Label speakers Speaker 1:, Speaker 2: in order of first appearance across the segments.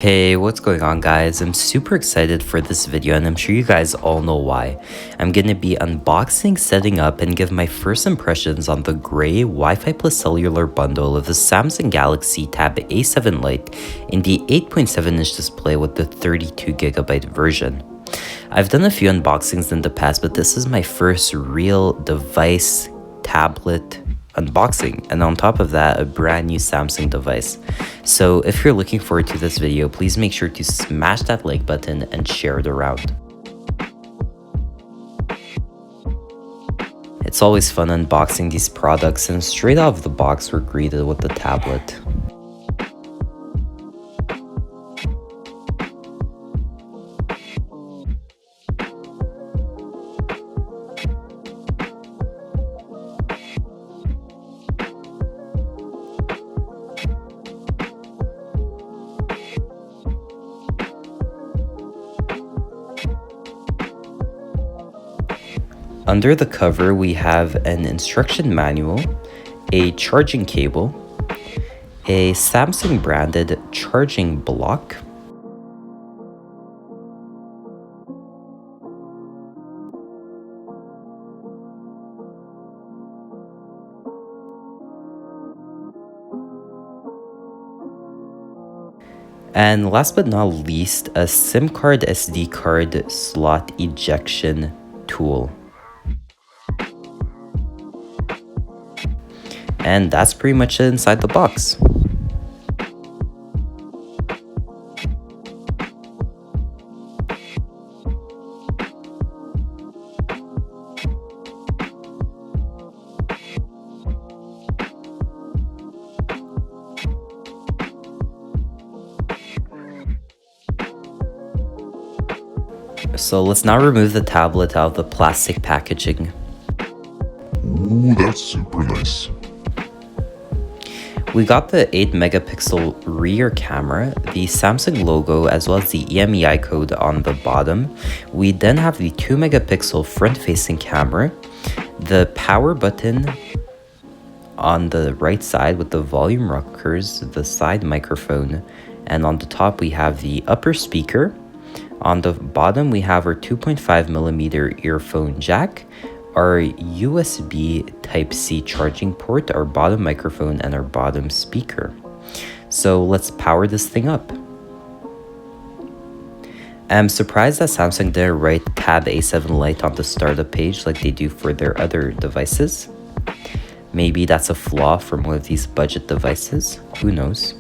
Speaker 1: Hey, what's going on guys? I'm super excited for this video and I'm sure you guys all know why. I'm gonna be unboxing, setting up, and give my first impressions on the gray Wi-Fi plus cellular bundle of the Samsung Galaxy Tab A7 Lite in the 8.7-inch display with the 32GB version. I've done a few unboxings in the past, but this is my first real device, tablet, unboxing, and on top of that, a brand new Samsung device. So if you're looking forward to this video, please make sure to smash that like button and share it around. It's always fun unboxing these products, and straight out of the box we're greeted with the tablet. Under the cover, we have an instruction manual, a charging cable, a Samsung branded charging block, and last but not least, a SIM card SD card slot ejection tool. And that's pretty much it inside the box. So let's now remove the tablet out of the plastic packaging.
Speaker 2: Ooh, that's super nice.
Speaker 1: We got the 8 megapixel rear camera, the Samsung logo, as well as the EMEI code on the bottom. We then have the 2 megapixel front facing camera, the power button on the right side with the volume rockers, the side microphone, and on the top we have the upper speaker. On the bottom we have our 2.5mm earphone jack, our USB Type-C charging port, our bottom microphone, and our bottom speaker. So let's power this thing up. I'm surprised that Samsung didn't write Tab A7 Lite on the startup page like they do for their other devices. Maybe that's a flaw from one of these budget devices, who knows?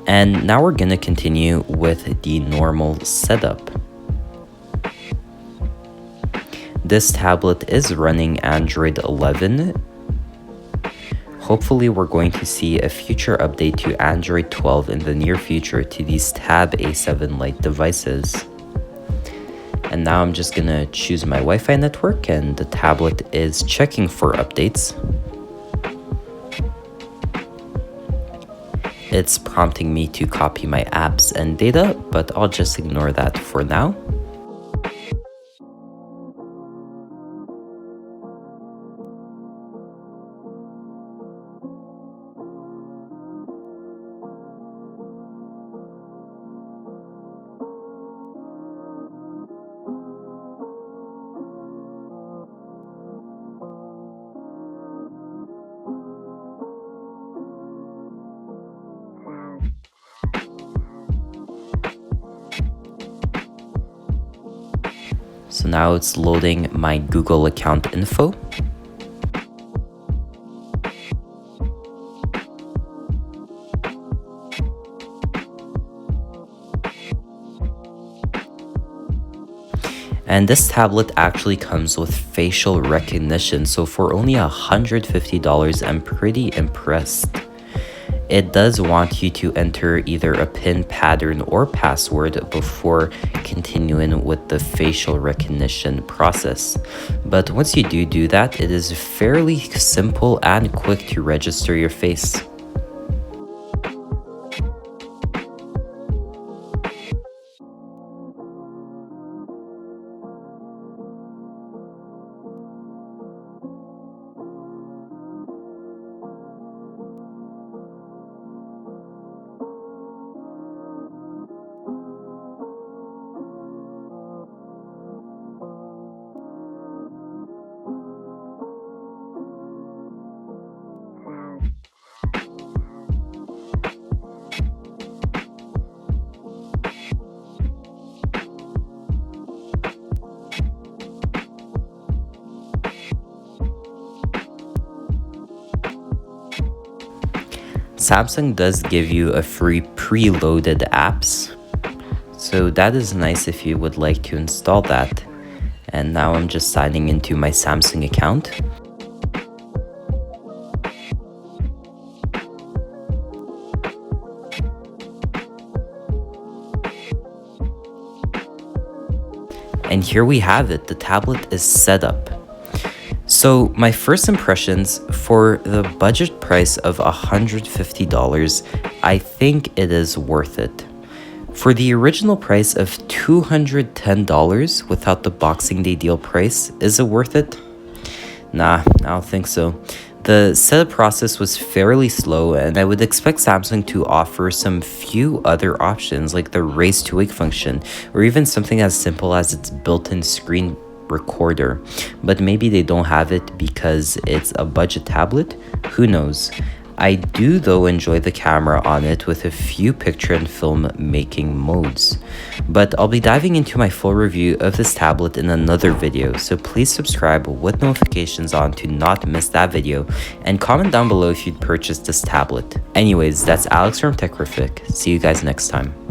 Speaker 1: And now we're gonna continue with the normal setup. This tablet is running Android 11. Hopefully we're going to see a future update to Android 12 in the near future to these Tab A7 Lite devices. And now I'm just gonna choose my Wi-Fi network, and the tablet is checking for updates. It's prompting me to copy my apps and data, but I'll just ignore that for now. So now it's loading my Google account info. And this tablet actually comes with facial recognition, so for only $150, I'm pretty impressed. It does want you to enter either a PIN pattern or password before continuing with the facial recognition process. But once you do that, it is fairly simple and quick to register your face. Samsung does give you a free preloaded apps, so that is nice if you would like to install that. And now I'm just signing into my Samsung account. And here we have it, the tablet is set up. So my first impressions, for the budget price of $150, I think it is worth it. For the original price of $210 without the Boxing Day deal price, is it worth it? Nah, I don't think so. The setup process was fairly slow, and I would expect Samsung to offer some few other options like the raise to wake function, or even something as simple as its built-in screen recorder. But maybe they don't have it because it's a budget tablet? Who knows? I do though enjoy the camera on it with a few picture and film making modes. But I'll be diving into my full review of this tablet in another video, so please subscribe with notifications on to not miss that video, and comment down below if you'd purchase this tablet. Anyways, that's Alex from Techrific. See you guys next time.